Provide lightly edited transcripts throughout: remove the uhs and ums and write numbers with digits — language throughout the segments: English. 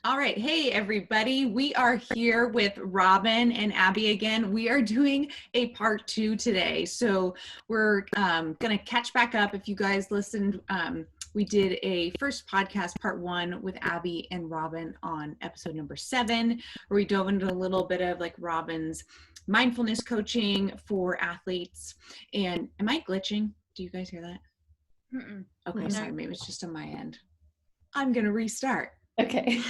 All right. Hey, everybody. We are here with Robin and Abbi again. We are doing a part 2 today. So we're going to catch back up. If you guys listened, we did a first podcast, part 1, with Abbi and Robin on episode number 7, where we dove into a little bit of like Robin's mindfulness coaching for athletes. And am I glitching? Do you guys hear that? Mm-mm. Okay, sorry. Maybe it's just on my end. I'm going to restart. Okay.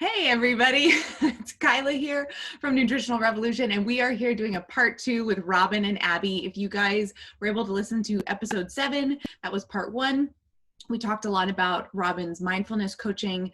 Hey everybody, it's Kyla here from Nutritional Revolution, and we are here doing a part 2 with Robin and Abbi. If you guys were able to listen to episode 7, that was part 1. We talked a lot about Robin's mindfulness coaching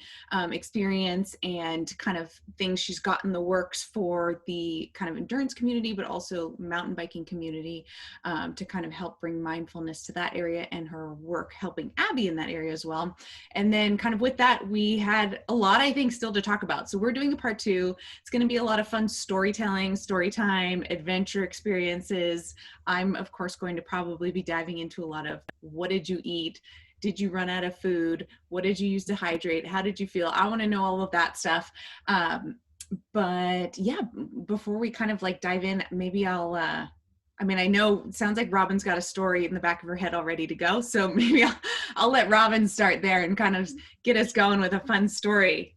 experience and kind of things she's got in the works for the kind of endurance community, but also mountain biking community to kind of help bring mindfulness to that area, and her work helping Abbi in that area as well. And then kind of with that, we had a lot, I think, still to talk about. So we're doing a part 2. It's going to be a lot of fun storytelling, story time, adventure experiences. I'm, of course, going to probably be diving into a lot of what did you eat? Did you run out of food? What did you use to hydrate? How did you feel? I want to know all of that stuff. But yeah, before we kind of like dive in, maybe I know it sounds like Robin's got a story in the back of her head all ready to go. So maybe I'll let Robin start there and kind of get us going with a fun story.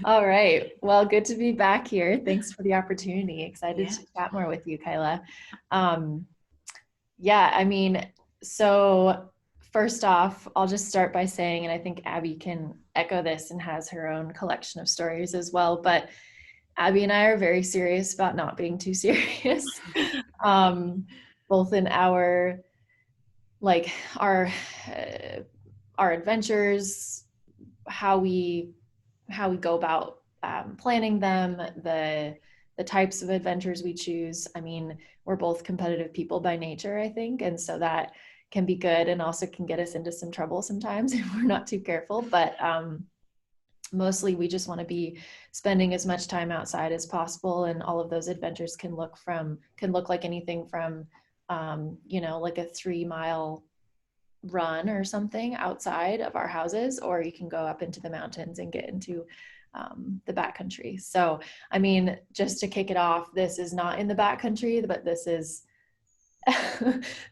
All right. Well, good to be back here. Thanks for the opportunity. Excited to chat more with you, Kyla. So first off, I'll just start by saying, and I think Abbi can echo this and has her own collection of stories as well, but Abbi and I are very serious about not being too serious, both in our adventures, how we go about planning them, the types of adventures we choose. I mean, we're both competitive people by nature, I think, and so that can be good and also can get us into some trouble sometimes if we're not too careful. But mostly we just want to be spending as much time outside as possible, and all of those adventures can look like anything from like a 3-mile run or something outside of our houses, or you can go up into the mountains and get into the backcountry. So, I mean, just to kick it off, this is not in the backcountry, but this is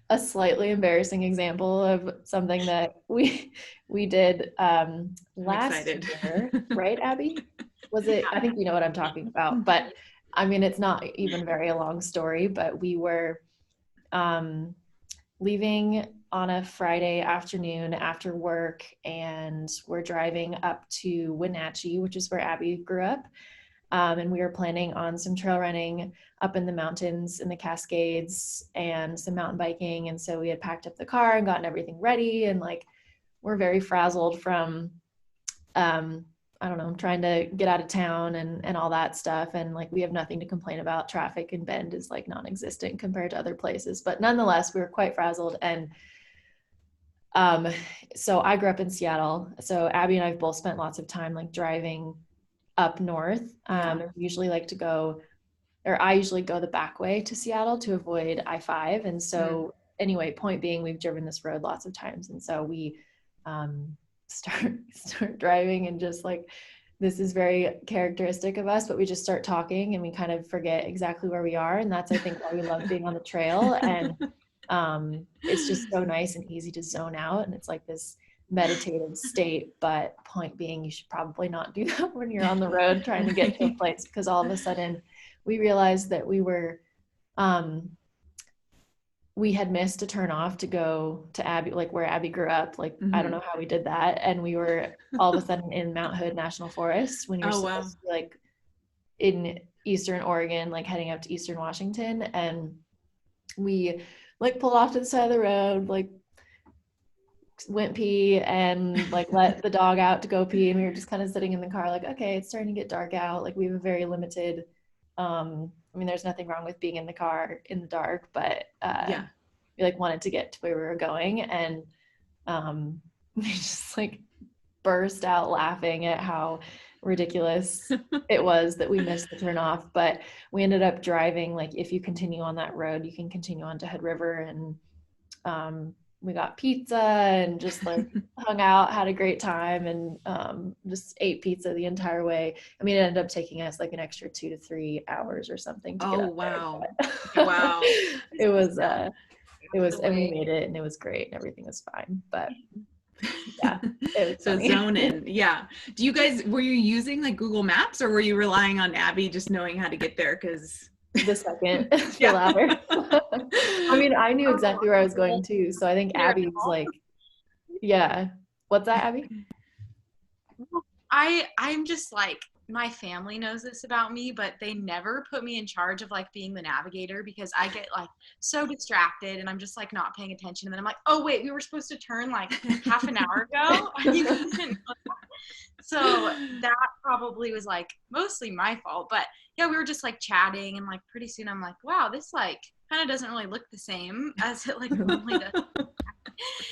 a slightly embarrassing example of something that we did last year, right, Abbi? Was it? I think you know what I'm talking about, but I mean, it's not even very a long story, but we were leaving on a Friday afternoon after work, and we're driving up to Wenatchee, which is where Abbi grew up. And we were planning on some trail running up in the mountains in the Cascades and some mountain biking. And so we had packed up the car and gotten everything ready. And like, we're very frazzled from, trying to get out of town and all that stuff. And like, we have nothing to complain about. Traffic in Bend is like non-existent compared to other places, but nonetheless, we were quite frazzled. And so I grew up in Seattle. So Abbi and I have both spent lots of time like driving up north. I usually go the back way to Seattle to avoid I-5. And so anyway, point being, we've driven this road lots of times. And so we start driving, and just like, this is very characteristic of us, but we just start talking and we kind of forget exactly where we are. And that's, I think, why we love being on the trail. And it's just so nice and easy to zone out. And it's like this meditative state, but point being, you should probably not do that when you're on the road trying to get to a place, because all of a sudden we realized that we had missed a turn off to go to Abbi, like where Abbi grew up. Like, I don't know how we did that. And we were all of a sudden in Mount Hood National Forest when you're supposed to be like in Eastern Oregon, like heading up to Eastern Washington. And we like pulled off to the side of the road, like went pee and like let the dog out to go pee, and we were just kind of sitting in the car like, okay, it's starting to get dark out. Like, we have a very limited there's nothing wrong with being in the car in the dark, but we like wanted to get to where we were going, and we just like burst out laughing at how ridiculous it was that we missed the turn off. But we ended up driving, like, if you continue on that road, you can continue on to Hood River, and we got pizza and just like hung out, had a great time, and just ate pizza the entire way. I mean, it ended up taking us like an extra 2 to 3 hours or something to get up wow. there. Wow. It was, and we made it, and it was great, and everything was fine. But yeah, it was So funny. zone in. Yeah. Were you using like Google Maps, or were you relying on Abbi just knowing how to get there? Because the second, the louder. I mean, I knew exactly where I was going to, so I think Abbi's like, yeah. What's that, Abbi? I'm just like, my family knows this about me, but they never put me in charge of like being the navigator, because I get like so distracted and I'm just like not paying attention. And then I'm like, oh wait, we were supposed to turn like half an hour ago. You guys didn't know that. So that probably was like mostly my fault. But yeah, we were just like chatting, and like pretty soon I'm like, wow, this like kind of doesn't really look the same as it like normally does.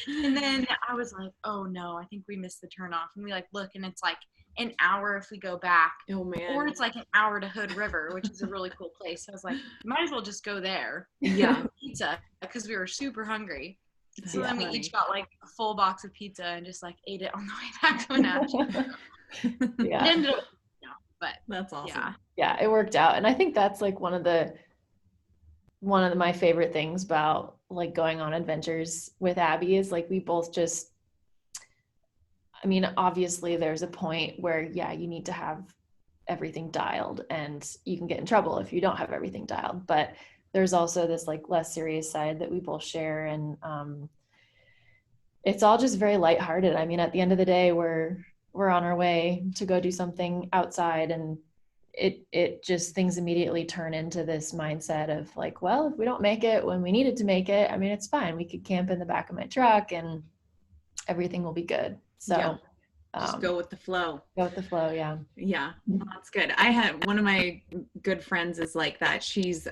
And then I was like, oh no, I think we missed the turnoff. And we like look, and it's like an hour if we go back. Oh man. Or it's like an hour to Hood River, which is a really cool place. So I was like, might as well just go there. Yeah. Pizza, because we were super hungry. So Yeah, then we funny. each got like a full box of pizza and just like ate it on the way back to Wenatchee. Yeah. It ended up, but That's awesome. yeah. Yeah, it worked out. And I think that's like one of my favorite things about like going on adventures with Abbi is like we both just, I mean, obviously there's a point where, yeah, you need to have everything dialed, and you can get in trouble if you don't have everything dialed. But there's also this like less serious side that we both share, and it's all just very lighthearted. I mean, at the end of the day, we're on our way to go do something outside, and it just, things immediately turn into this mindset of like, well, if we don't make it when we needed to make it, I mean, it's fine. We could camp in the back of my truck and everything will be good. So Yeah. Just go with the flow. Go with the flow. Yeah. Yeah. Well, that's good. I had one of my good friends is like that. She's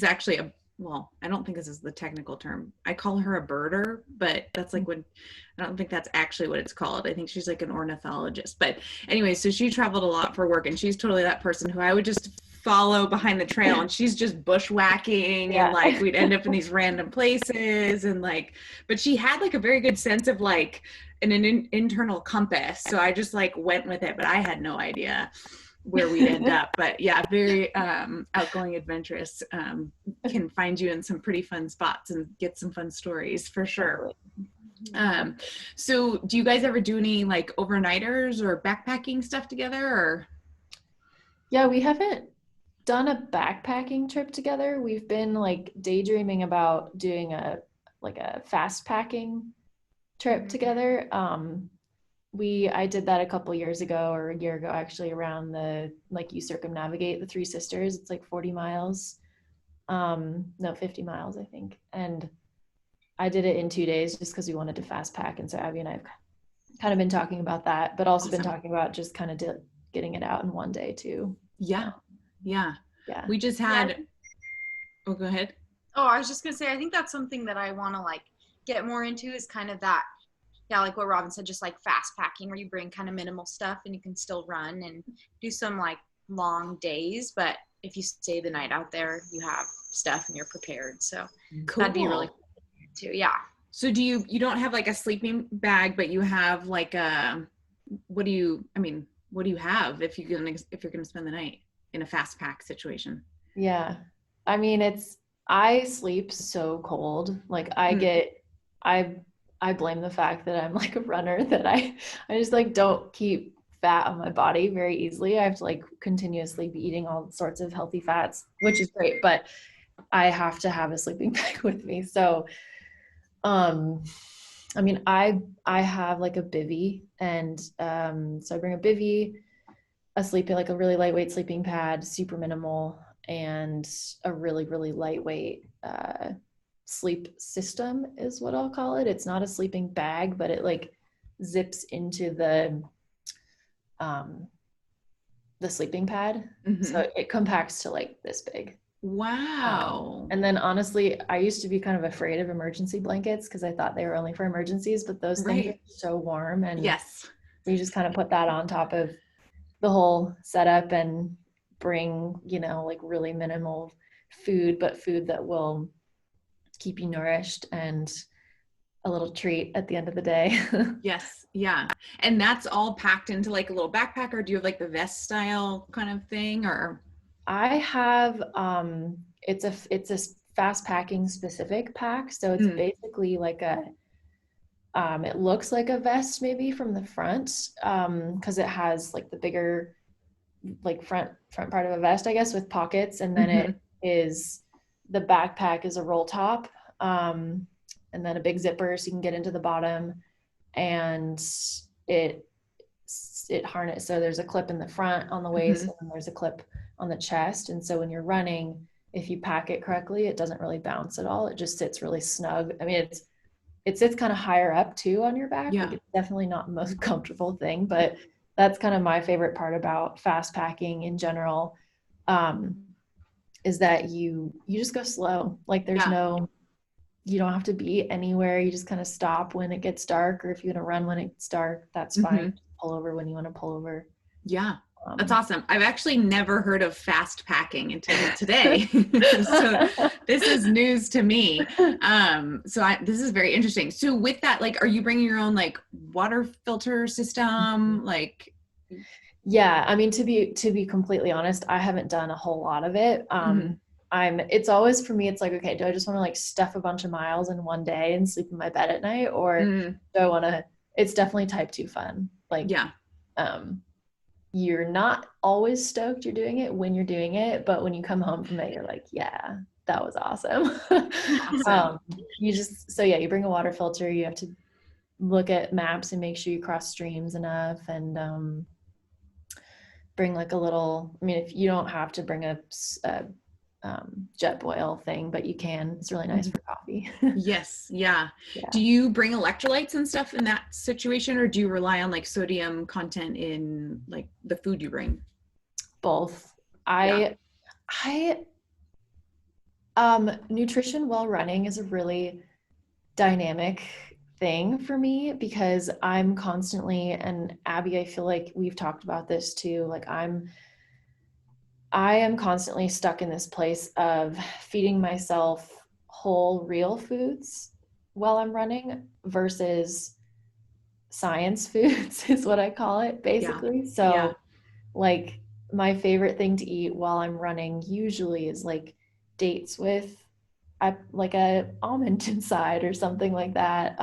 actually I don't think this is the technical term. I call her a birder, but that's like I don't think that's actually what it's called. I think she's like an ornithologist. But anyway, so she traveled a lot for work, and she's totally that person who I would just follow behind the trail, and she's just bushwhacking, and like we'd end up in these random places, and like, but she had like a very good sense of like an internal compass. So I just like went with it, but I had no idea where we'd end up. But yeah, very outgoing, adventurous, can find you in some pretty fun spots and get some fun stories for sure. So do you guys ever do any like overnighters or backpacking stuff together, or? Yeah, we haven't done a backpacking trip together. We've been like daydreaming about doing a Fastpacking trip together. I did that a couple years ago, or a year ago actually, around you circumnavigate the Three Sisters. It's like 40 miles. No, 50 miles, I think. And I did it in 2 days just because we wanted to fast pack. And so Abbi and I have kind of been talking about that, but also been talking about just kind of getting it out in 1 day too. Yeah. We just had, oh, go ahead. Oh, I was just gonna say, I think that's something that I want to like get more into, is kind of that, yeah, like what Robin said, just like fast packing, where you bring kind of minimal stuff and you can still run and do some like long days, but if you stay the night out there, you have stuff and you're prepared. So cool. That'd be really cool too. Yeah. So you don't have like a sleeping bag, but you have like what do you have if you're gonna spend the night in a fast pack situation? Yeah. I mean, I sleep so cold. Like I blame the fact that I'm like a runner, that I just like don't keep fat on my body very easily. I have to like continuously be eating all sorts of healthy fats, which is great, but I have to have a sleeping bag with me. So, I mean, I have like a bivy, and so I bring a bivy, like a really lightweight sleeping pad, super minimal, and a really, really lightweight sleep system is what I'll call it. It's not a sleeping bag, but it like zips into the sleeping pad. Mm-hmm. So it compacts to like this big. Wow. And then honestly, I used to be kind of afraid of emergency blankets because I thought they were only for emergencies, but those things are so warm, and yes, you just kind of put that on top of the whole setup and bring, like really minimal food, but food that will keep you nourished. And a little treat at the end of the day. Yes. Yeah. And that's all packed into like a little backpack, or do you have like the vest style kind of thing, or? I have it's a fast packing specific pack, so it's basically like a it looks like a vest maybe from the front, because it has like the bigger like front part of a vest, I guess, with pockets, and then it is the backpack is a roll top, and then a big zipper so you can get into the bottom, and it harness, so there's a clip in the front on the waist, and then there's a clip on the chest, and so when you're running, if you pack it correctly, it doesn't really bounce at all. It just sits really snug. I mean, it sits kind of higher up too on your back. Yeah. Like, it's definitely not the most comfortable thing, but that's kind of my favorite part about fast packing in general, is that you just go slow. Like there's you don't have to be anywhere. You just kind of stop when it gets dark, or if you want to run when it's dark, that's fine. Just pull over when you want to pull over. Yeah. That's awesome. I've actually never heard of fast packing until today. So this is news to me. This is very interesting. So with that, like, are you bringing your own like water filter system? Like, yeah, I mean, to be completely honest, I haven't done a whole lot of it. It's always, for me, it's like, okay, do I just want to like stuff a bunch of miles in one day and sleep in my bed at night? Or do I want to, it's definitely type 2 fun. Like, you're not always stoked you're doing it when you're doing it, but when you come home from it, you're like, yeah, that was awesome. You bring a water filter. You have to look at maps and make sure you cross streams enough, and bring like a little, I mean, if you don't have to bring a jet boil thing, but you can. It's really nice for coffee. Yes. Yeah. Do you bring electrolytes and stuff in that situation, or do you rely on like sodium content in like the food you bring? Both. Nutrition while running is a really dynamic thing for me, because I'm constantly, and Abby, I feel like we've talked about this too, like I am constantly stuck in this place of feeding myself whole, real foods while I'm running versus science foods is what I call it, basically. Yeah. So like my favorite thing to eat while I'm running usually is like dates with like a almond inside or something like that.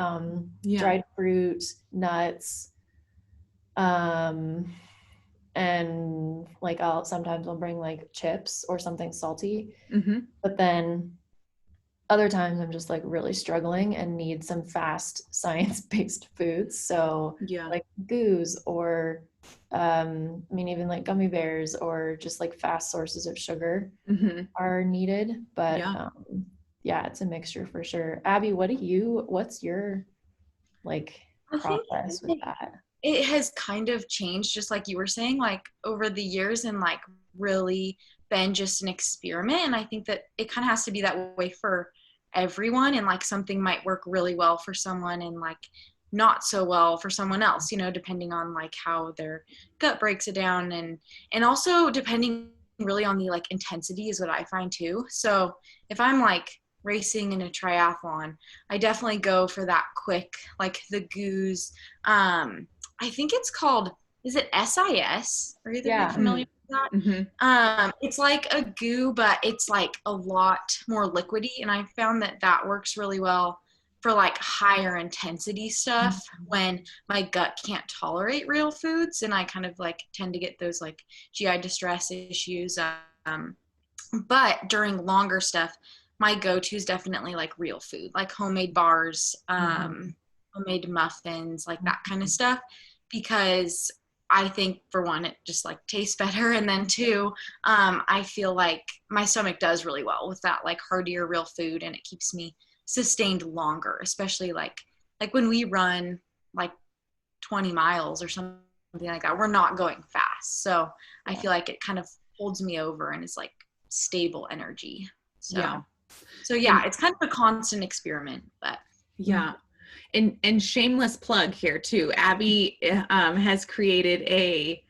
Dried fruit, nuts, and like sometimes I'll bring like chips or something salty, but then other times I'm just like really struggling and need some fast science-based foods. So like goos, or I mean, even like gummy bears, or just like fast sources of sugar are needed. But it's a mixture for sure. Abby, what's your like process with that? It has kind of changed, just like you were saying, like over the years, and like really been just an experiment. And I think that it kind of has to be that way for everyone. And like something might work really well for someone and like not so well for someone else, you know, depending on like how their gut breaks it down. And also depending really on the like intensity is what I find too. So if I'm like racing in a triathlon, I definitely go for that quick, like the goos. I think it's called, is it SIS? Are you familiar with that? It's like a goo, but it's like a lot more liquidy. And I found that works really well for like higher intensity stuff when my gut can't tolerate real foods. And I kind of like tend to get those like GI distress issues. But during longer stuff, my go-to is definitely like real food, like homemade bars, homemade muffins, like that kind of stuff. Because I think for one, it just like tastes better. And then two, I feel like my stomach does really well with that like heartier real food, and it keeps me sustained longer, especially like when we run like 20 miles or something like that, we're not going fast. So I feel like it kind of holds me over and is like stable energy. So it's kind of a constant experiment, but And shameless plug here too. Abby has created a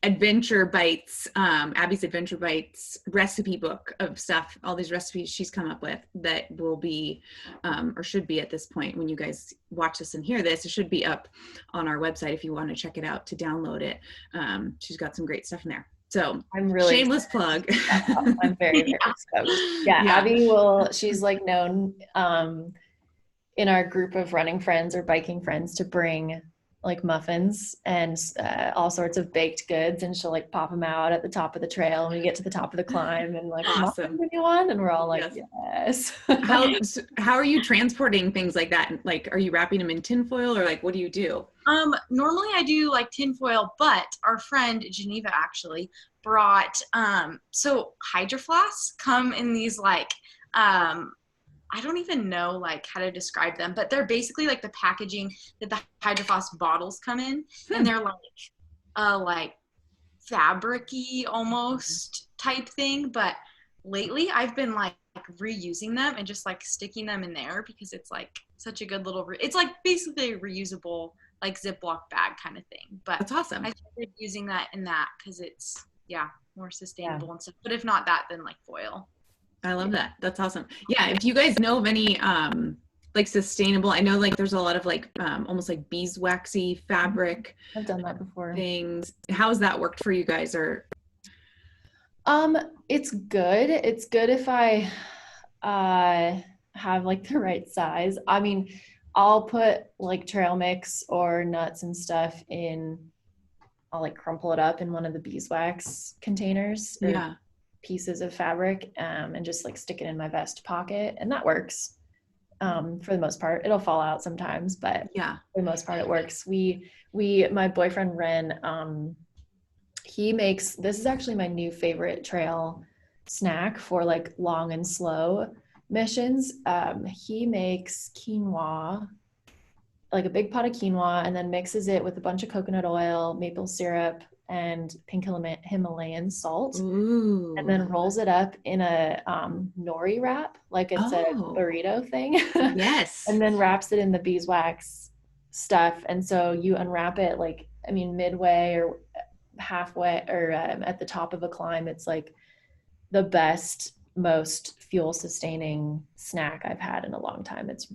Adventure Bites, Abbi's Adventure Bites recipe book of stuff, all these recipes she's come up with that will be, or should be at this point when you guys watch this and hear this, it should be up on our website if you want to check it out to download it. She's got some great stuff in there. So I'm really shameless plug. I'm very, very stoked. Yeah, Abbi she's like known in our group of running friends or biking friends to bring like muffins and all sorts of baked goods, and she'll like pop them out at the top of the trail and we get to the top of the climb and like, awesome. Muffins anyone? And we're all like, yes. How are you transporting things like that? Like, are you wrapping them in tinfoil or like, what do you do? Normally I do like tinfoil, but our friend Geneva actually brought, so Hydro Flasks come in these like, I don't even know like how to describe them, but they're basically like the packaging that the Hydro Flask bottles come in, and they're like fabric-y almost type thing. But lately I've been like reusing them and just like sticking them in there because it's like such a good little, it's like basically a reusable like Ziploc bag kind of thing. But that's awesome. I started using that in that because it's more sustainable and stuff. But if not that, then like foil. I love that. That's awesome. Yeah. If you guys know of any, like sustainable, I know like there's a lot of like, almost like beeswaxy fabric. I've done that before. Things. How's that worked for you guys? Or it's good. It's good if I, have like the right size. I mean, I'll put like trail mix or nuts and stuff in, I'll like crumple it up in one of the beeswax containers. Yeah. Pieces of fabric and just like stick it in my vest pocket, and that works for the most part. It'll fall out sometimes, but yeah, for the most part it works. My boyfriend Ren, he makes, this is actually my new favorite trail snack for like long and slow missions. He makes quinoa, like a big pot of quinoa, and then mixes it with a bunch of coconut oil, maple syrup, and pink Himalayan salt. Ooh. And then rolls it up in a nori wrap, like it's a burrito thing. Yes. And then wraps it in the beeswax stuff. And so you unwrap it like, I mean, midway or halfway or at the top of a climb. It's like the best, most fuel sustaining snack I've had in a long time. It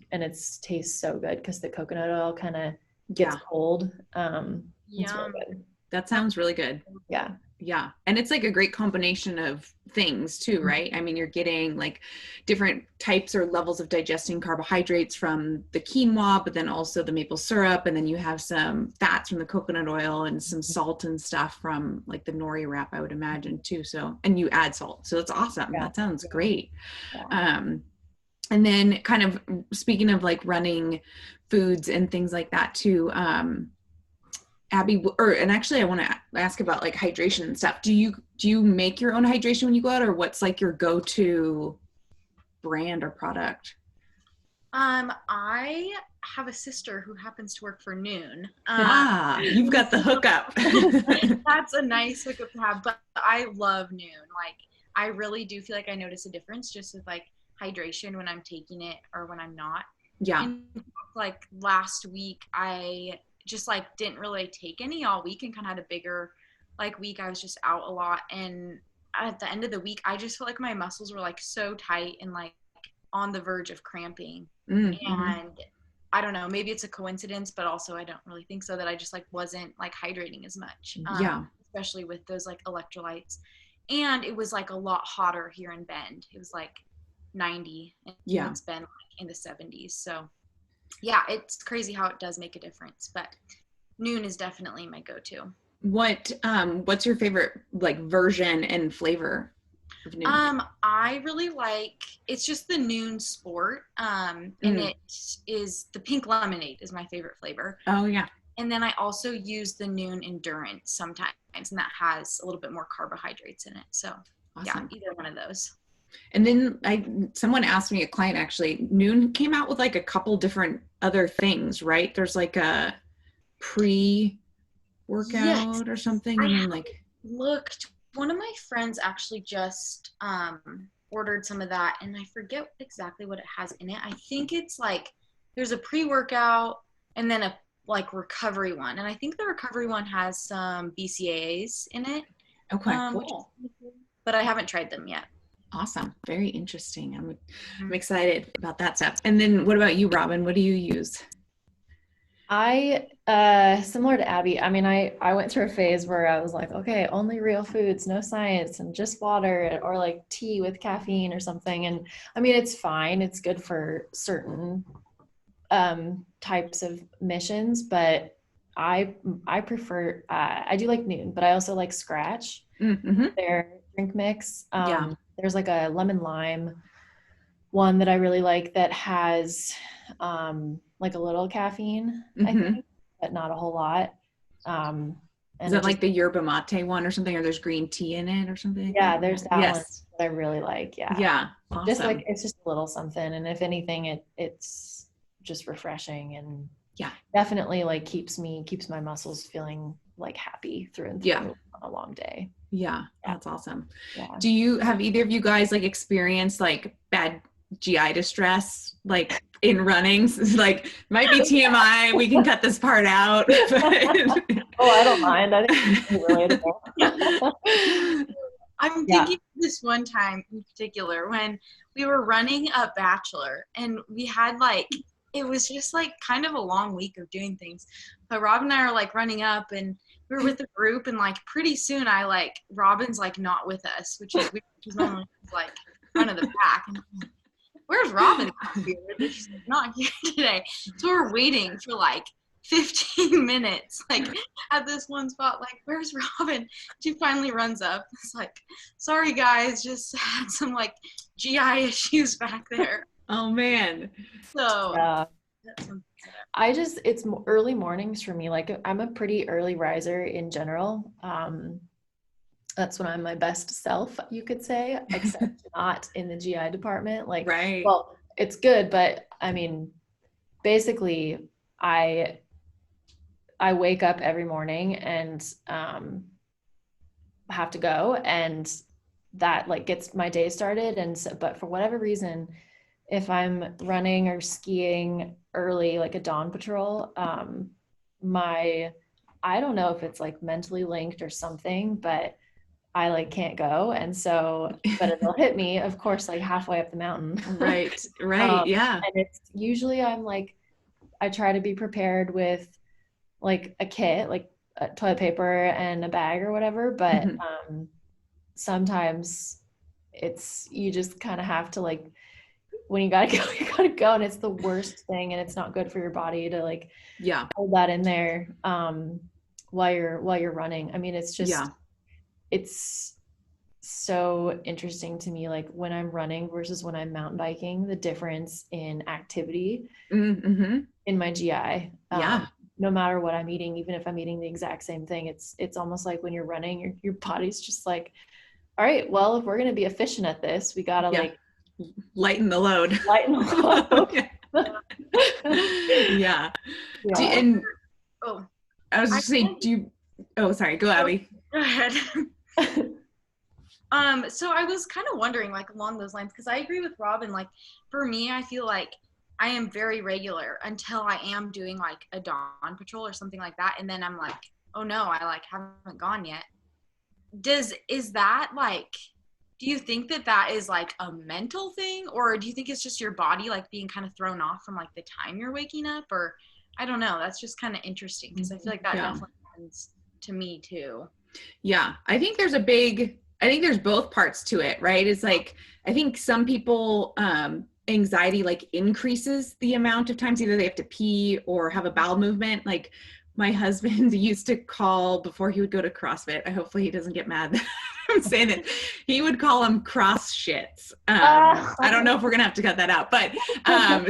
tastes so good because the coconut oil kind of gets cold. It's really good. That sounds really good. Yeah. Yeah. And it's like a great combination of things too, right? I mean, you're getting like different types or levels of digesting carbohydrates from the quinoa, but then also the maple syrup. And then you have some fats from the coconut oil and some salt and stuff from like the nori wrap, I would imagine too. So, and you add salt. So it's awesome. Yeah. That sounds great. Yeah. And then kind of speaking of like running foods and things like that too, Abbi, and actually I want to ask about like hydration and stuff. Do you make your own hydration when you go out, or what's like your go-to brand or product? I have a sister who happens to work for Noon. You've got the hookup. That's a nice hookup to have, but I love Noon. Like, I really do feel like I notice a difference just with like hydration when I'm taking it or when I'm not. Yeah. And, like last week, I just like didn't really take any all week and kind of had a bigger like week. I was just out a lot, and at the end of the week I just felt like my muscles were like so tight and like on the verge of cramping. Mm-hmm. And I don't know, maybe it's a coincidence, but also I don't really think so, that I just like wasn't like hydrating as much. Especially with those like electrolytes. And it was like a lot hotter here in Bend. It was like 90 and it's been like in the 70s. So yeah, it's crazy how it does make a difference, but Noon is definitely my go-to. What's your favorite like version and flavor of Noon? I really like, it's just the Noon Sport, and it is the pink lemonade is my favorite flavor. Oh yeah. And then I also use the Noon Endurance sometimes, and that has a little bit more carbohydrates in it. So awesome. Yeah, either one of those. And then someone asked me, a client actually, Noon came out with like a couple different other things, right? There's like a pre-workout or something. I and then like looked, one of my friends actually just ordered some of that, and I forget exactly what it has in it. I think it's like there's a pre-workout and then a like recovery one, and I think the recovery one has some BCAAs in it. Okay, cool. But I haven't tried them yet. Awesome. Very interesting. I'm excited about that stuff. And then what about you, Robin? What do you use? I, similar to Abby, I mean, I went through a phase where I was like, okay, only real foods, no science, and just water, or like tea with caffeine or something. And I mean, it's fine. It's good for certain types of missions, but I prefer, I do like Noon, but I also like Scratch, their drink mix. There's like a lemon lime one that I really like that has like a little caffeine, I think, but not a whole lot. And is that like the yerba mate one or something, or there's green tea in it or something? Yeah, there's that one that I really like. Yeah. Awesome. Just like, it's just a little something. And if anything, it's just refreshing, and definitely like keeps my muscles feeling like happy through and through on a long day. Yeah. That's awesome. Yeah. Have either of you guys like experienced like bad GI distress, like in running? Like, might be TMI. We can cut this part out. But... Oh, I don't mind. I think it's relatable. I'm thinking this one time in particular when we were running a bachelor, and we had like, it was just like kind of a long week of doing things. But Rob and I are like running up, and we were with the group, and like pretty soon Robin's like not with us, which is weird because normally he's like front of the pack. And I'm like, where's Robin? She's not here today. So we're waiting for like 15 minutes, like at this one spot, like, where's Robin? She finally runs up. It's like, sorry guys, just had some like GI issues back there. Oh man. So it's early mornings for me. Like, I'm a pretty early riser in general. That's when I'm my best self, you could say, except not in the GI department. Like, well, it's good, but I mean, basically I wake up every morning and have to go, and that like gets my day started. And so, but for whatever reason, if I'm running or skiing early, like a dawn patrol, I don't know if it's like mentally linked or something, but I like can't go. And so, but it'll hit me, of course, like halfway up the mountain. Right. Yeah. And it's usually I try to be prepared with like a kit, like a toilet paper and a bag or whatever. But sometimes you just kind of have to like, when you gotta go, you gotta go. And it's the worst thing. And it's not good for your body to like hold that in there while you're running. I mean, it's just, it's so interesting to me, like when I'm running versus when I'm mountain biking, the difference in activity in my GI. No matter what I'm eating, even if I'm eating the exact same thing, it's almost like when you're running, your body's just like, all right, well, if we're going to be efficient at this, we got to like lighten the load. Yeah. And I was just saying, sorry, go Abby. Go ahead. So I was kind of wondering, like, along those lines, because I agree with Robin. Like, for me, I feel like I am very regular until I am doing like a dawn patrol or something like that, and then I'm like, oh no, I like haven't gone yet. Is that like, do you think that is like a mental thing, or do you think it's just your body like being kind of thrown off from like the time you're waking up? Or I don't know. That's just kind of interesting because I feel like that definitely happens to me too. Yeah, I think there's both parts to it, right? It's like, I think some people, anxiety like increases the amount of times either they have to pee or have a bowel movement. Like my husband used to call, before he would go to CrossFit, hopefully he doesn't get mad that I'm saying it, he would call them cross shits. I don't know if we're gonna have to cut that out, but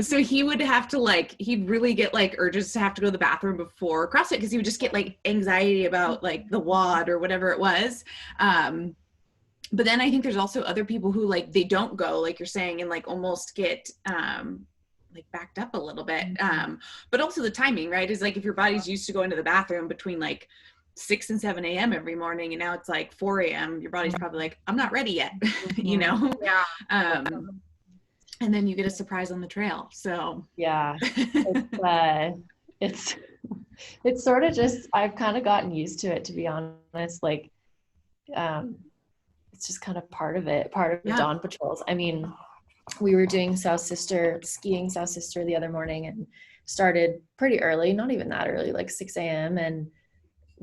so he would have to like, he'd really get like urges to have to go to the bathroom before CrossFit because he would just get like anxiety about like the WOD or whatever it was. But then I think there's also other people who like, they don't go, like you're saying, and like almost get like backed up a little bit. But also the timing, right? Is like, if your body's used to going to the bathroom between like 6 and 7 a.m. every morning, and now it's like 4 a.m., your body's probably like, I'm not ready yet, you know? And then you get a surprise on the trail. So it's It's sort of just, I've kind of gotten used to it, to be honest. Like, it's just kind of part of it, part of the dawn patrols. I mean, we were doing skiing South Sister the other morning, and started pretty early, not even that early, like 6 a.m. And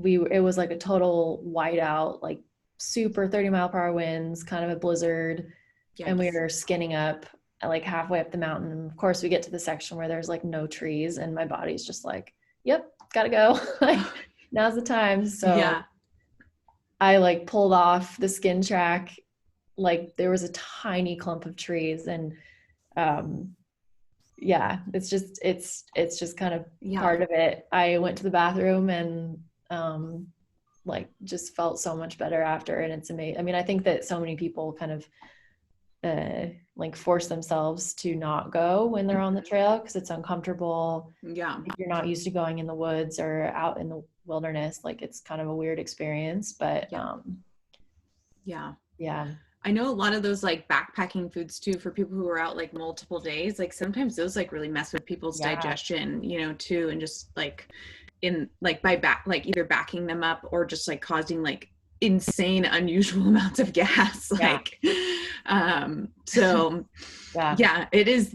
it was like a total whiteout, like super 30-mile-per-hour winds, kind of a blizzard. Yes. And we were skinning up like halfway up the mountain. Of course, we get to the section where there's like no trees, and my body's just like, yep, gotta go. Like, now's the time. So I like pulled off the skin track. Like, there was a tiny clump of trees, and it's just kind of part of it. I went to the bathroom and like just felt so much better after, and it's amazing. I mean, I think that so many people kind of like force themselves to not go when they're on the trail because it's uncomfortable. If you're not used to going in the woods or out in the wilderness, like it's kind of a weird experience. But I know a lot of those like backpacking foods too, for people who are out like multiple days, like sometimes those like really mess with people's digestion, you know, too. And just like like either backing them up or just like causing like insane, unusual amounts of gas. Like, so it is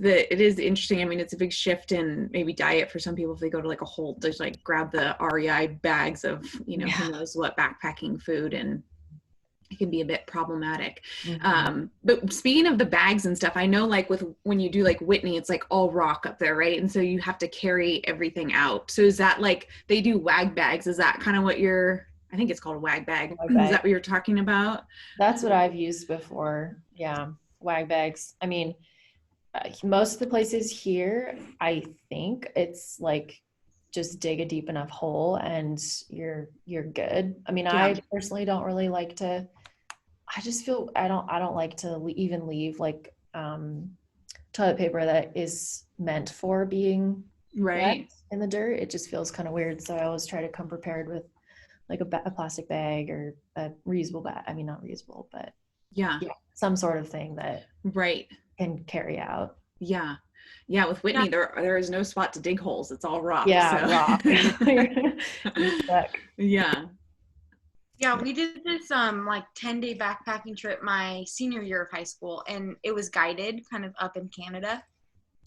interesting. I mean, it's a big shift in maybe diet for some people. If they go to like a Holt, there's like grab the REI bags of, you know, who knows what backpacking food, and it can be a bit problematic. But speaking of the bags and stuff, I know like when you do like Whitney, it's like all rock up there, right? And so you have to carry everything out. So is that like, they do Wag Bags? Is that kind of what I think it's called a Wag Bag. Is that what you're talking about? That's what I've used before. Yeah. Wag Bags. I mean, most of the places here, I think it's like, just dig a deep enough hole and you're good. I mean, I personally don't really like to, I just feel, I don't like to even leave like toilet paper that is meant for being wet in the dirt. It just feels kind of weird. So I always try to come prepared with like a plastic bag or a reusable bag. I mean, not reusable, but some sort of thing that can carry out. With Whitney, there is no spot to dig holes. It's all rock. Rock. We did this like 10-day backpacking trip my senior year of high school, and it was guided kind of up in Canada.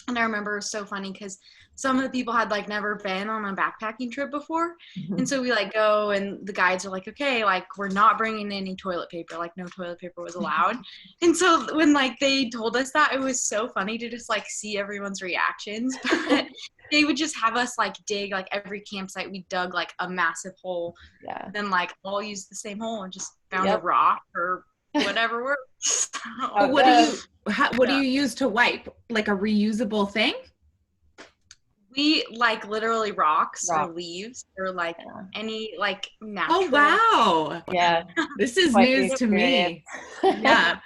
And I remember it was so funny because some of the people had like never been on a backpacking trip before. And so we like go, and the guides are like, okay, like we're not bringing any toilet paper, like no toilet paper was allowed. And so when like they told us that, it was so funny to just like see everyone's reactions. But they would just have us like dig, like every campsite we dug like a massive hole. Then like all used the same hole and just found a rock or whatever works. What do you use to wipe? Like a reusable thing? We like literally rocks. Or leaves or like any like natural. Oh wow! Yeah, this is news to me. Like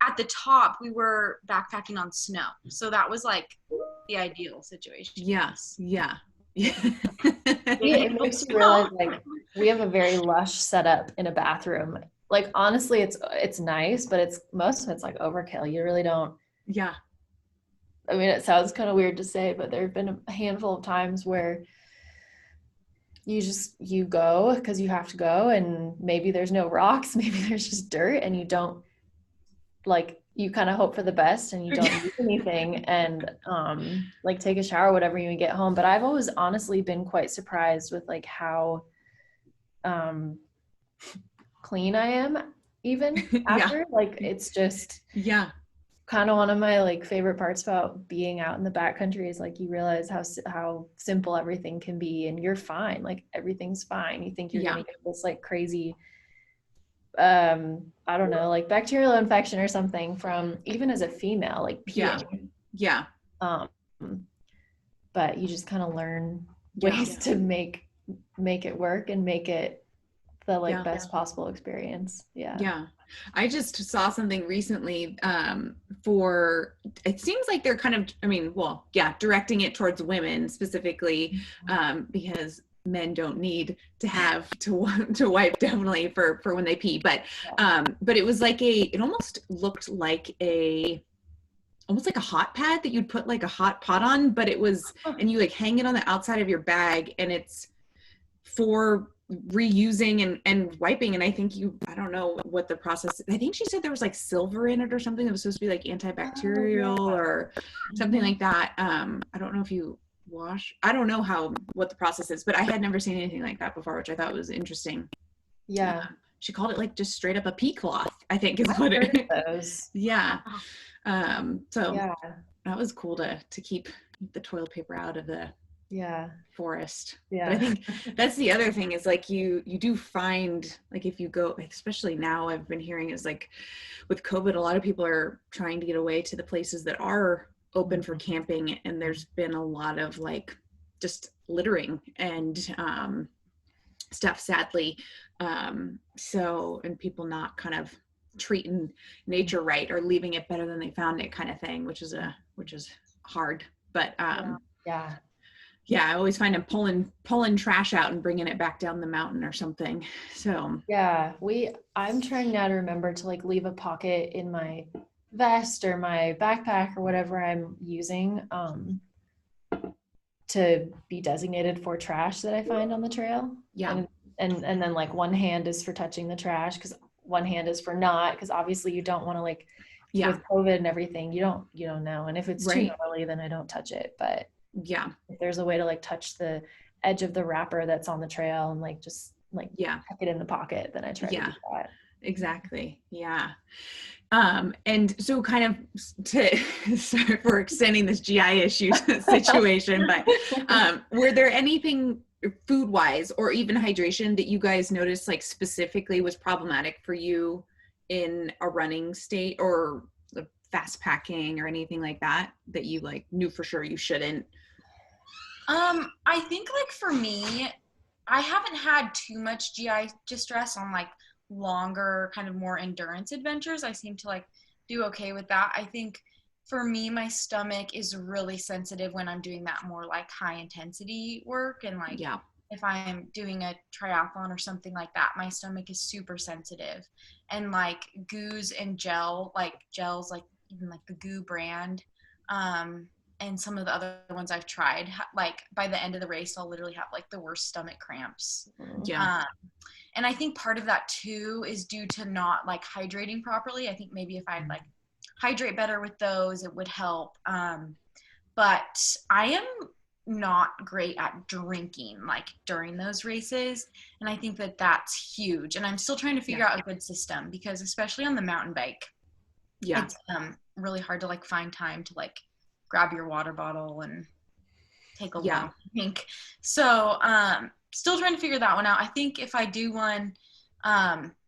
at the top, we were backpacking on snow, so that was like the ideal situation. It makes you realize like we have a very lush setup in a bathroom. Like honestly, it's nice, but most of it's like overkill. You really don't. I mean, it sounds kind of weird to say, but there have been a handful of times where you go because you have to go, and maybe there's no rocks, maybe there's just dirt, and you don't like, you kind of hope for the best and you don't do anything and like take a shower or whatever you get home. But I've always honestly been quite surprised with like how clean I am even after. Like it's just kind of one of my like favorite parts about being out in the backcountry is like you realize how simple everything can be, and you're fine. Like everything's fine. You think you're gonna get this like crazy I don't know, like bacterial infection or something from even as a female, like peeing. But you just kind of learn ways to make it work and make it the like best possible experience. I just saw something recently for, it seems like they're kind of, I mean, well, directing it towards women specifically, because men don't need to have to wipe definitely for when they pee, but it was like it almost looked like a almost like a hot pad that you'd put like a hot pot on, but it was, and you like hang it on the outside of your bag, and it's for reusing and wiping. And I think I don't know what the process, I think she said there was like silver in it or something that was supposed to be like antibacterial or something like that. I don't know if you I don't know what the process is, but I had never seen anything like that before, which I thought was interesting. Yeah. She called it like just straight up a pea cloth, I think is what it is. Yeah. So yeah, that was cool to keep the toilet paper out of the forest. Yeah. But I think that's the other thing is like you do find, like if you go, especially now I've been hearing is like with COVID, a lot of people are trying to get away to the places that are open for camping, and there's been a lot of like just littering and stuff, sadly. And people not kind of treating nature right or leaving it better than they found it kind of thing, which is hard. But yeah, I always find them pulling trash out and bringing it back down the mountain or something. So yeah, I'm trying now to remember to like leave a pocket in my vest or my backpack or whatever I'm using to be designated for trash that I find on the trail. Yeah. And then like one hand is for touching the trash because one hand is for not, because obviously you don't want to like with COVID and everything, you don't know. And if it's too gnarly, then I don't touch it. But yeah, if there's a way to like touch the edge of the wrapper that's on the trail and like just like tuck it in the pocket, then I try to do that. Exactly. Yeah. And so kind of sorry for extending this GI issue situation, but were there anything food wise or even hydration that you guys noticed like specifically was problematic for you in a running state or the fast packing or anything like that you like knew for sure you shouldn't? I think like for me, I haven't had too much GI distress on like longer kind of more endurance adventures. I seem to like do okay with that. I think for me, my stomach is really sensitive when I'm doing that more like high intensity work. And like, if I'm doing a triathlon or something like that, my stomach is super sensitive. And like goos and gels, like even like the Goo brand, and some of the other ones I've tried, like by the end of the race, I'll literally have like the worst stomach cramps. And I think part of that too is due to not like hydrating properly. I think maybe if I'd like hydrate better with those, it would help. But I am not great at drinking like during those races. And I think that that's huge. And I'm still trying to figure out a good system because especially on the mountain bike, it's really hard to like find time to like grab your water bottle and take a long drink. So, still trying to figure that one out. I think if I do one,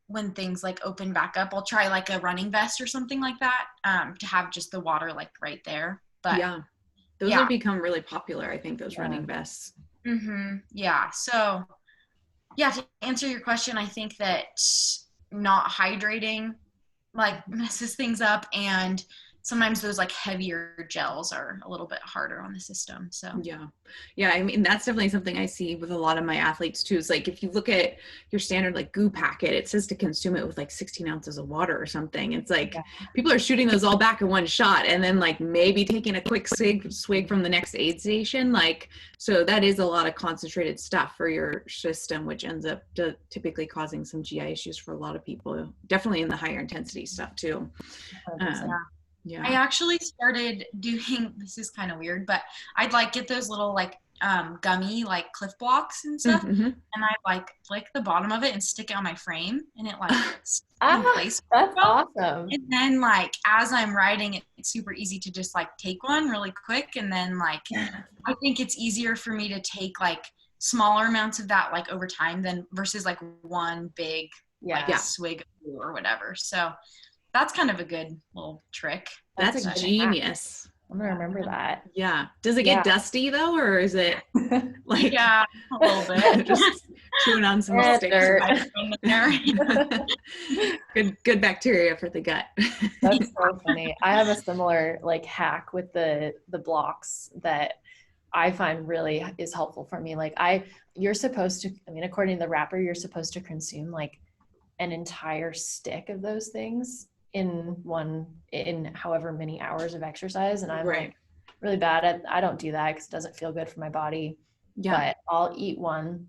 when things like open back up, I'll try like a running vest or something like that, to have just the water like right there. But those have become really popular. I think those running vests. Yeah. So to answer your question, I think that not hydrating like messes things up, and sometimes those like heavier gels are a little bit harder on the system. So yeah, I mean that's definitely something I see with a lot of my athletes too. Is like if you look at your standard like Goo packet, it says to consume it with like 16 ounces of water or something. It's like people are shooting those all back in one shot and then like maybe taking a quick swig from the next aid station. Like, so that is a lot of concentrated stuff for your system, which ends up typically causing some GI issues for a lot of people, definitely in the higher intensity stuff too. I actually started doing, this is kind of weird, but I'd like get those little like gummy like Cliff Blocks and stuff, and I'd like flick the bottom of it and stick it on my frame, and it like sticks in place. That's awesome. And then like as I'm riding, it's super easy to just like take one really quick, and then like I think it's easier for me to take like smaller amounts of that like over time than versus like one big swig or whatever. So that's kind of a good little trick. That's genius. I'm gonna remember that. Yeah. Does it get dusty though, or is it like a little bit? Just chewing on some sticks. Good bacteria for the gut. That's so funny. I have a similar like hack with the blocks that I find really is helpful for me. Like you're supposed to, I mean, according to the wrapper, you're supposed to consume like an entire stick of those things in however many hours of exercise. And I'm Right. like really bad at, I don't do that because it doesn't feel good for my body. Yeah. But I'll eat one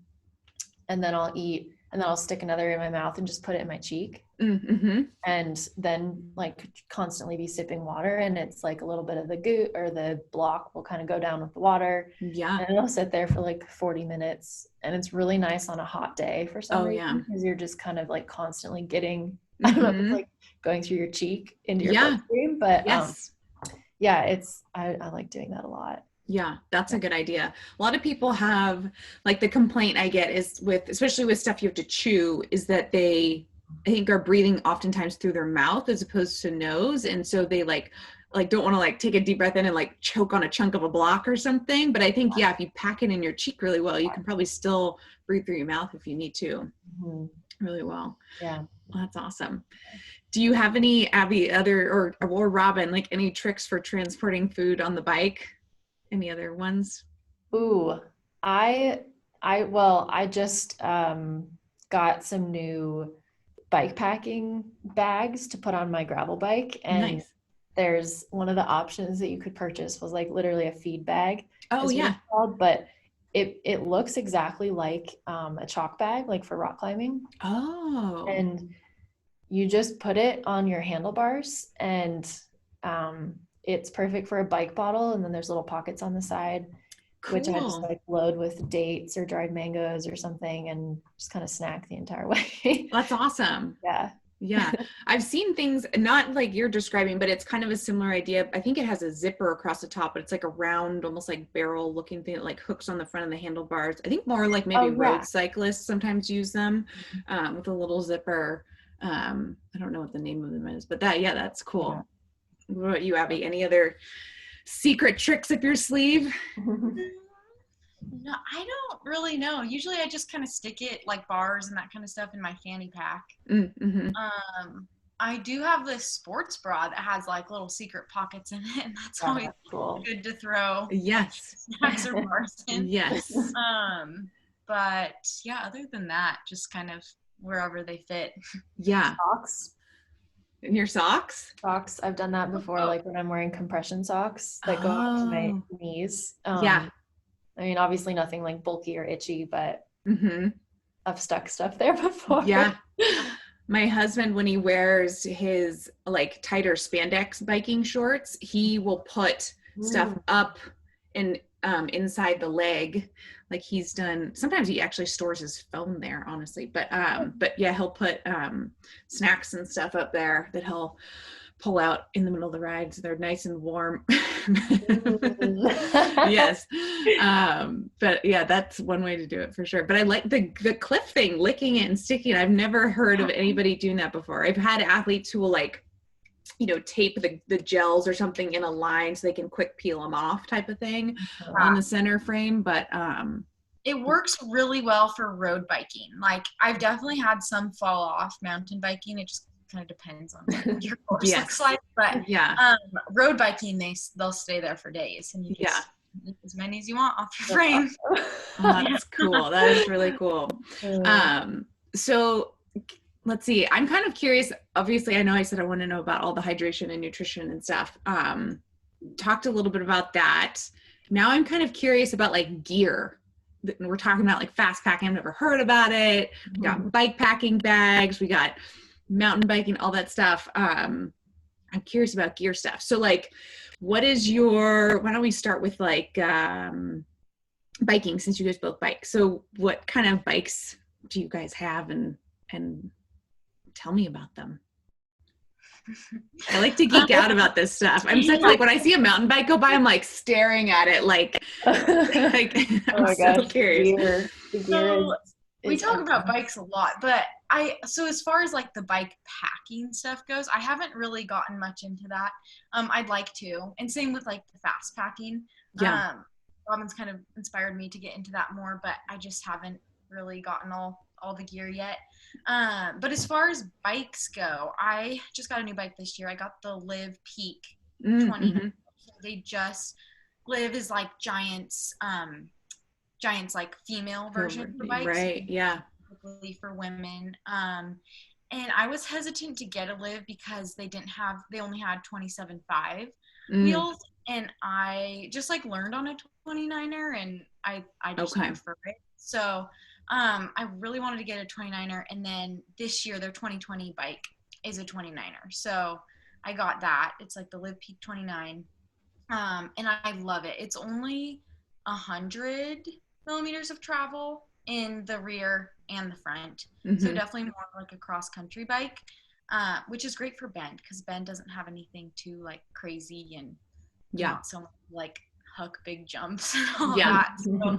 and then I'll stick another in my mouth and just put it in my cheek. Mm-hmm. And then like constantly be sipping water, and it's like a little bit of the goot or the block will kind of go down with the water. Yeah. And it'll sit there for like 40 minutes. And it's really nice on a hot day for some reason, because you're just kind of like constantly getting, I don't know if it's like going through your cheek into your bloodstream, but yes. Yeah, it's, I like doing that a lot. Yeah, that's a good idea. A lot of people have, like, the complaint I get is with, especially with stuff you have to chew, is that I think are breathing oftentimes through their mouth as opposed to nose. And so they like don't want to like take a deep breath in and like choke on a chunk of a block or something. But I think, yeah, if you pack it in your cheek really well, you can probably still breathe through your mouth if you need to really well. Yeah. Well, that's awesome. Do you have any, Abbi, other, or Robin, like any tricks for transporting food on the bike? Any other ones? Ooh, I just got some new bike packing bags to put on my gravel bike, and there's one of the options that you could purchase was like literally a feed bag. Oh yeah. But it looks exactly like a chalk bag, like for rock climbing. Oh. And you just put it on your handlebars, and it's perfect for a bike bottle. And then there's little pockets on the side, which I just like load with dates or dried mangoes or something and just kind of snack the entire way. That's awesome. Yeah. Yeah. I've seen things not like you're describing, but it's kind of a similar idea. I think it has a zipper across the top, but it's like a round, almost like barrel looking thing that like hooks on the front of the handlebars. I think more like maybe road cyclists sometimes use them with a little zipper. I don't know what the name of them is, but that's cool. Yeah. What about you, Abbi? Any other secret tricks up your sleeve? No, I don't really know. Usually I just kind of stick it like bars and that kind of stuff in my fanny pack. Mm-hmm. I do have this sports bra that has like little secret pockets in it, and that's always good to throw snacks or bars in. Yes. But yeah, other than that, just kind of wherever they fit. Yeah. Socks. In your socks? Socks. I've done that before, like when I'm wearing compression socks that go up to my knees. Yeah. I mean, obviously nothing like bulky or itchy, but mm-hmm. I've stuck stuff there before. Yeah. My husband, when he wears his like tighter spandex biking shorts, he will put stuff up and inside the leg. Like he's done, sometimes he actually stores his phone there, honestly. But yeah, he'll put snacks and stuff up there that he'll pull out in the middle of the ride so they're nice and warm. Yes. But yeah, that's one way to do it for sure. But I like the clip thing, licking it and sticking it. I've never heard of anybody doing that before. I've had athletes who will like, tape the gels or something in a line so they can quick peel them off type of thing on the center frame. But it works really well for road biking. Like I've definitely had some fall off mountain biking. It just kind of depends on what your course looks like. But road biking, they'll stay there for days, and you just eat as many as you want off your frame. Oh, that's cool. That is really cool. So let's see. I'm kind of curious. Obviously, I know I said I want to know about all the hydration and nutrition and stuff. Talked a little bit about that. Now I'm kind of curious about like gear. We're talking about like Fastpacking. I've never heard about it. We got bike packing bags. We got mountain biking, all that stuff. I'm curious about gear stuff. So like, why don't we start with like biking, since you guys both bike. So what kind of bikes do you guys have, and tell me about them? I like to geek out about this stuff. I'm such like, when I see a mountain bike go by, I'm like staring at it like I'm so curious. So we talk about bikes a lot, but so as far as like the bike packing stuff goes, I haven't really gotten much into that. I'd like to, and same with like the fast packing. Robin's kind of inspired me to get into that more, but I just haven't really gotten all the gear yet. But as far as bikes go, I just got a new bike this year. I got the Live Peak 20. They just, Live is like Giant's like female version for bikes. Right. Yeah. For women. and I was hesitant to get a live because they only had 27.5 Mm, wheels, and I just like learned on a 29er, and I just okay. prefer it. So I really wanted to get a 29er, and then this year their 2020 bike is a 29er. So I got that. It's like the Live Peak 29. And I love it. It's only 100 millimeters of travel in the rear and the front. So Mm-hmm. definitely more like a cross country bike, which is great for Bend because Bend doesn't have anything too like crazy and Yeah. not so much like huck big jumps and all Yeah. that. So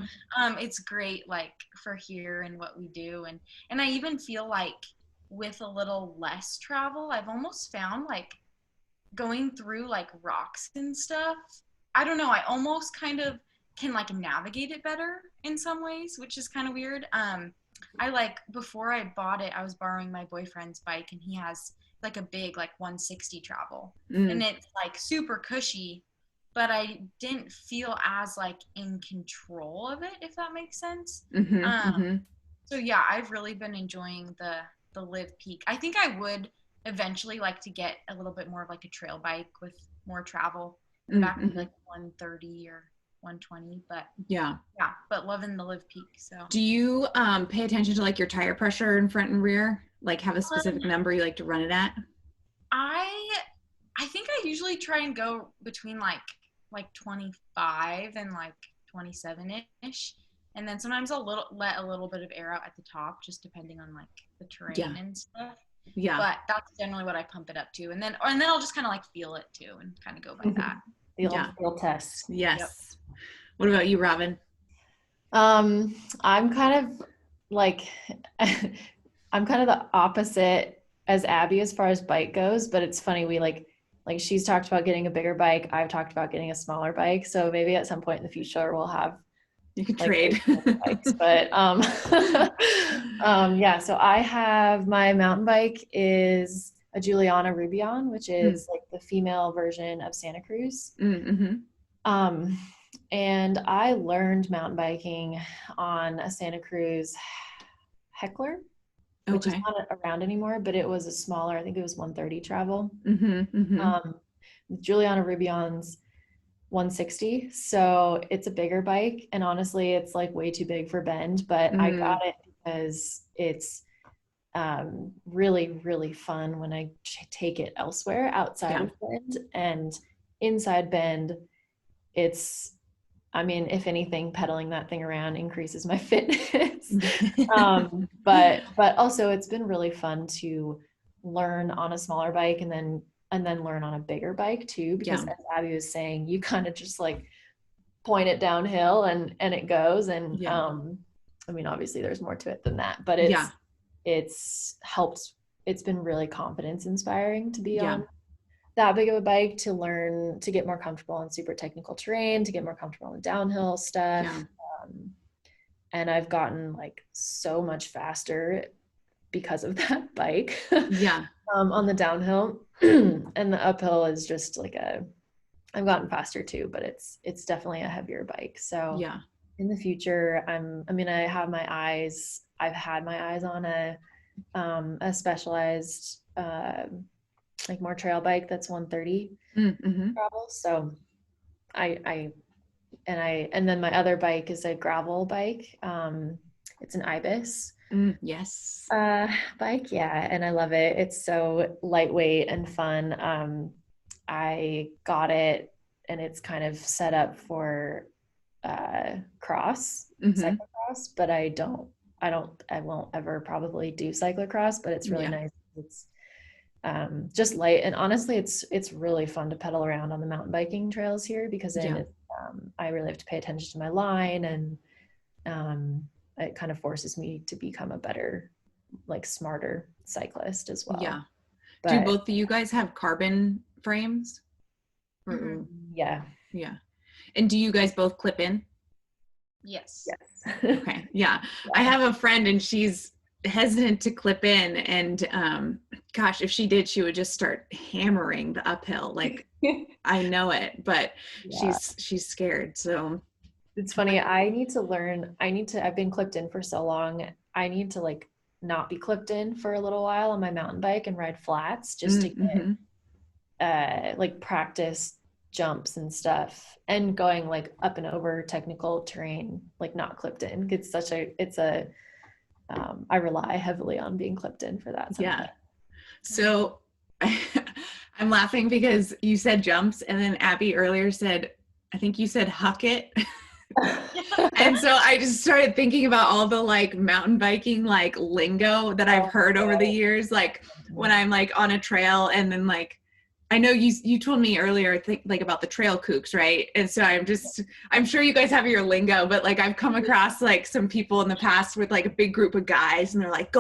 it's great like for here and what we do. And I even feel like with a little less travel, I've almost found like going through like rocks and stuff, I don't know, I almost kind of can like navigate it better in some ways, which is kind of weird. I like before I bought it, I was borrowing my boyfriend's bike, and he has like a big like 160 travel, and it's like super cushy, but I didn't feel as like in control of it, if that makes sense. Mm-hmm. um Mm-hmm. so yeah, I've really been enjoying the Live Peak. I think I would eventually like to get a little bit more of like a trail bike with more travel back to Mm-hmm. like 130 or 120, but Yeah. yeah, but loving the Live Peak. So Do you pay attention to like your tire pressure in front and rear? Like have a specific number you like to run it at? I think I usually try and go between like 25 and like 27-ish, and then sometimes I'll let a little bit of air out at the top, just depending on like the terrain Yeah. and stuff. Yeah. But that's generally what I pump it up to, and then I'll just kind of like feel it too, and kind of go by that. The old Yeah. feel test. Yes. Yep. What about you, Robin? I'm kind of like, I'm kind of the opposite as Abby as far as bike goes, but it's funny. We like she's talked about getting a bigger bike. I've talked about getting a smaller bike. So maybe at some point in the future we'll have You can like trade. bikes, but yeah, so I have my mountain bike is a Juliana Rubion, which is like the female version of Santa Cruz. Mm-hmm. And I learned mountain biking on a Santa Cruz Heckler, which is not around anymore, but it was a smaller, I think it was 130 travel. Mm-hmm. Mm-hmm. Juliana Rubion's 160, so it's a bigger bike, and honestly it's like way too big for Bend, but I got it because it's really, really fun when I take it elsewhere outside of Bend, and inside Bend it's, I mean, if anything, pedaling that thing around increases my fitness. But also it's been really fun to learn on a smaller bike and then learn on a bigger bike too, because as Abby was saying, you kind of just like point it downhill and it goes. And I mean, obviously there's more to it than that, but it's helped. It's been really confidence inspiring to be on that big of a bike, to learn to get more comfortable on super technical terrain, to get more comfortable in downhill stuff. And I've gotten like so much faster because of that bike. On the downhill. And the uphill is just like I've gotten faster too, but it's definitely a heavier bike. So in the future, I've had my eyes on a specialized like more trail bike that's 130 travel. So and then my other bike is a gravel bike. It's an Ibis bike. Yeah. And I love it. It's so lightweight and fun. I got it and it's kind of set up for cyclocross, but I won't ever probably do cyclocross, but it's really nice. It's just light, and honestly it's really fun to pedal around on the mountain biking trails here, because then I really have to pay attention to my line, and it kind of forces me to become a better, like smarter cyclist as well. But, do both of you guys have carbon frames? Yeah. And do you guys both clip in? Yes. Okay. I have a friend and she's hesitant to clip in, and gosh, if she did, she would just start hammering the uphill. Like I know it, but she's scared. So it's funny. I've been clipped in for so long. I need to like not be clipped in for a little while on my mountain bike and ride flats just to get like practice jumps and stuff, and going like up and over technical terrain, like not clipped in. I rely heavily on being clipped in for that. Yeah. So I'm laughing because you said jumps, and then Abby earlier said, I think you said huck it. And so I just started thinking about all the like mountain biking like lingo that I've heard over the years, like when I'm like on a trail, and then like I know you told me earlier, I think like about the trail kooks, right? And so I'm sure you guys have your lingo, but like I've come across like some people in the past with like a big group of guys, and they're like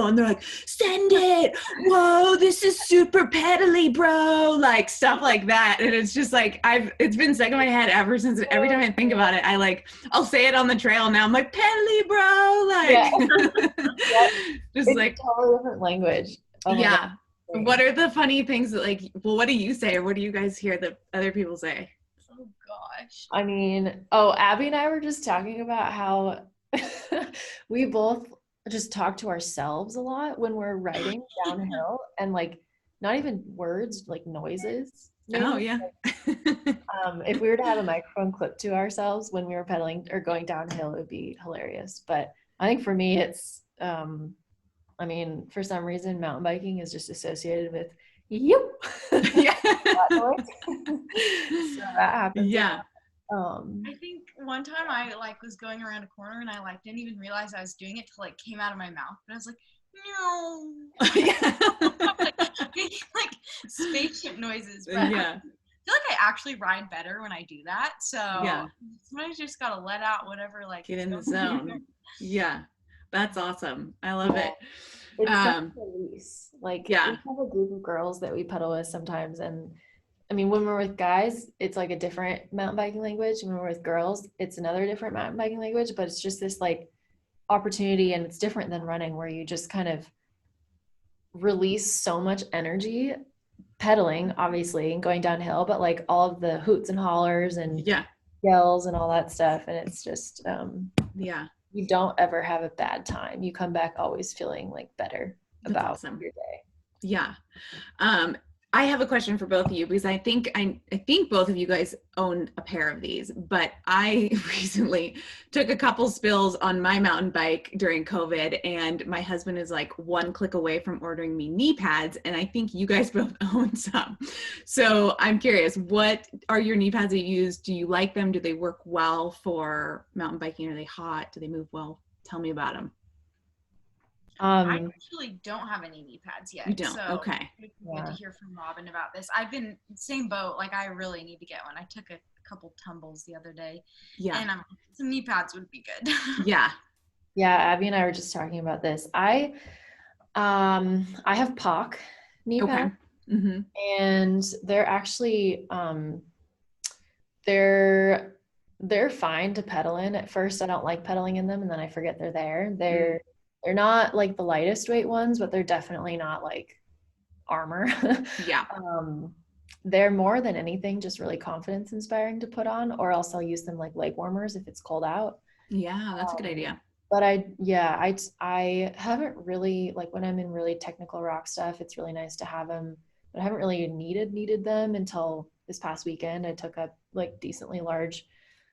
send it, whoa, this is super pedally, bro, like stuff like that. And it's just like it's been stuck in my head ever since. Every time I think about it, I'll say it on the trail now. I'm like, pedally, bro, like just it's like a totally different language. Yeah. What are the funny things that like, well, what do you say, or what do you guys hear that other people say? Oh gosh. I mean, Abby and I were just talking about how we both just talk to ourselves a lot when we're riding downhill, and like not even words, like noises. Oh yeah. If we were to have a microphone clipped to ourselves when we were pedaling or going downhill, it would be hilarious. But I think for me, it's I mean, for some reason, mountain biking is just associated with you. Yeah. So that happens. Yeah. I think one time I like was going around a corner, and I like didn't even realize I was doing it till it came out of my mouth, and I was like, no. like spaceship noises. But Yeah. I feel like I actually ride better when I do that. So Yeah. sometimes you just gotta let out whatever, like Get in the zone. Yeah. That's awesome. I love it. It's such a release. Like, yeah. we have a group of girls that we pedal with sometimes, and I mean, when we're with guys, it's like a different mountain biking language. When we're with girls, it's another different mountain biking language, but it's just this like opportunity, and it's different than running, where you just kind of release so much energy pedaling, obviously, and going downhill, but like all of the hoots and hollers and yells and all that stuff. And it's just, you don't ever have a bad time. You come back always feeling like better about your day. Yeah. I have a question for both of you, because I think both of you guys own a pair of these, but I recently took a couple spills on my mountain bike during COVID, and my husband is like one click away from ordering me knee pads, and I think you guys both own some. So I'm curious, what are your knee pads that you use? Do you like them? Do they work well for mountain biking? Are they hot? Do they move well? Tell me about them. I actually don't have any knee pads yet. You don't? So okay. It's good to hear from Robin about this. I've been same boat. Like, I really need to get one. I took a couple tumbles the other day. Yeah. And some knee pads would be good. Yeah. Yeah. Abby and I were just talking about this. I have POC knee pads, and they're actually they're fine to pedal in. At first, I don't like pedaling in them, and then I forget they're there. They're not like the lightest weight ones, but they're definitely not like armor. Yeah. They're more than anything just really confidence inspiring to put on, or else I'll use them like leg warmers if it's cold out. Yeah, that's a good idea. But I haven't really, like when I'm in really technical rock stuff, it's really nice to have them, but I haven't really needed them until this past weekend. I took a like decently large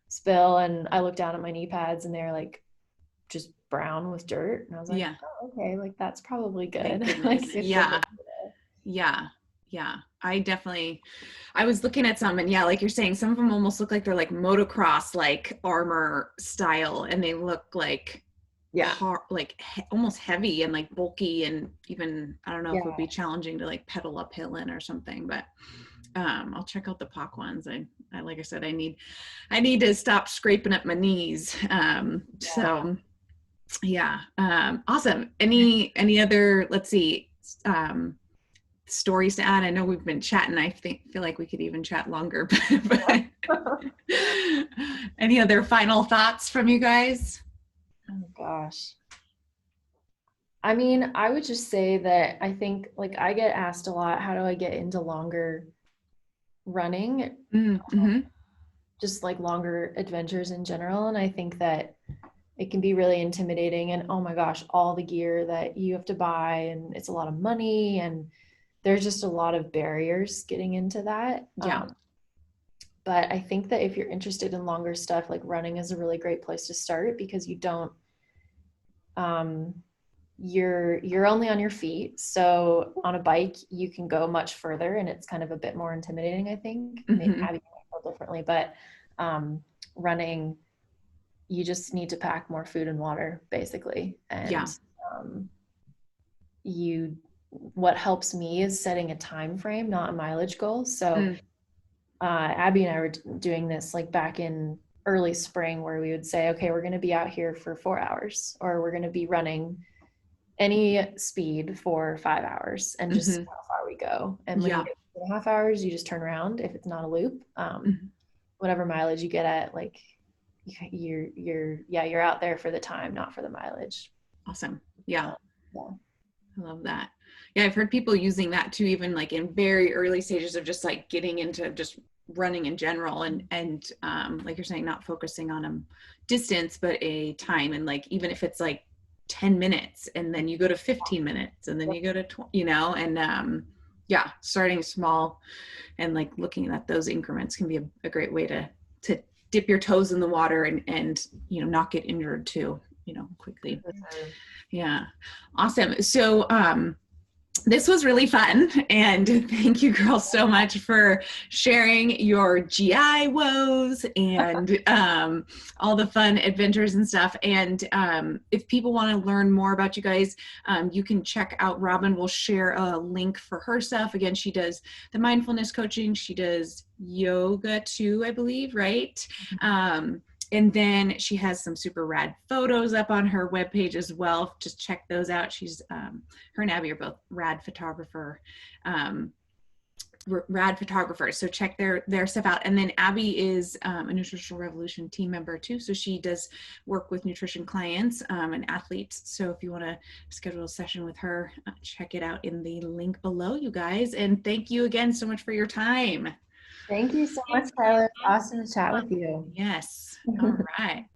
spill, and I looked down at my knee pads, and they're like just brown with dirt, and I was like, oh, okay, like that's probably good. Like, I was looking at some, and like you're saying, some of them almost look like they're like motocross like armor style, and they look like hard, like almost heavy and like bulky, and even I don't know if it would be challenging to like pedal uphill in or something, but I'll check out the POC ones. I like I said, I need to stop scraping up my knees. So awesome. Any other, let's see, stories to add? I know we've been chatting. I feel like we could even chat longer, but any other final thoughts from you guys? Oh gosh. I mean, I would just say that I think, like, I get asked a lot, how do I get into longer running? Just like longer adventures in general. And I think that it can be really intimidating, and oh my gosh, all the gear that you have to buy, and it's a lot of money, and there's just a lot of barriers getting into that. Yeah. But I think that if you're interested in longer stuff, like running is a really great place to start, because you don't, you're only on your feet. So on a bike, you can go much further, and it's kind of a bit more intimidating, I think. Maybe Abby might feel differently, but running, you just need to pack more food and water, basically. And what helps me is setting a time frame, not a mileage goal. So Abby and I were doing this like back in early spring, where we would say, okay, we're going to be out here for 4 hours, or we're going to be running any speed for 5 hours, and just see how far we go. And when you get 2.5 hours, you just turn around if it's not a loop. Whatever mileage you get at, like you're out there for the time, not for the mileage. Awesome. Yeah. I love that. Yeah, I've heard people using that too, even like in very early stages of just like getting into just running in general, and like you're saying, not focusing on a distance, but a time. And like, even if it's like 10 minutes, and then you go to 15 minutes, and then you go to 20, and starting small and like looking at those increments can be a great way to dip your toes in the water and not get injured too, quickly. Yeah. Awesome. So, this was really fun, and thank you girls so much for sharing your GI woes and all the fun adventures and stuff. And if people want to learn more about you guys, you can check out Robin. Will share a link for her stuff. Again, she does the mindfulness coaching. She does yoga too, I believe, right? And then she has some super rad photos up on her webpage as well. Just check those out. She's, her and Abby are both rad photographers. So check their stuff out. And then Abby is a Nutritional Revolution team member too. So she does work with nutrition clients and athletes. So if you want to schedule a session with her, check it out in the link below, you guys. And thank you again so much for your time. Thank you so much, Tyler. Awesome to chat with you. Yes. All right.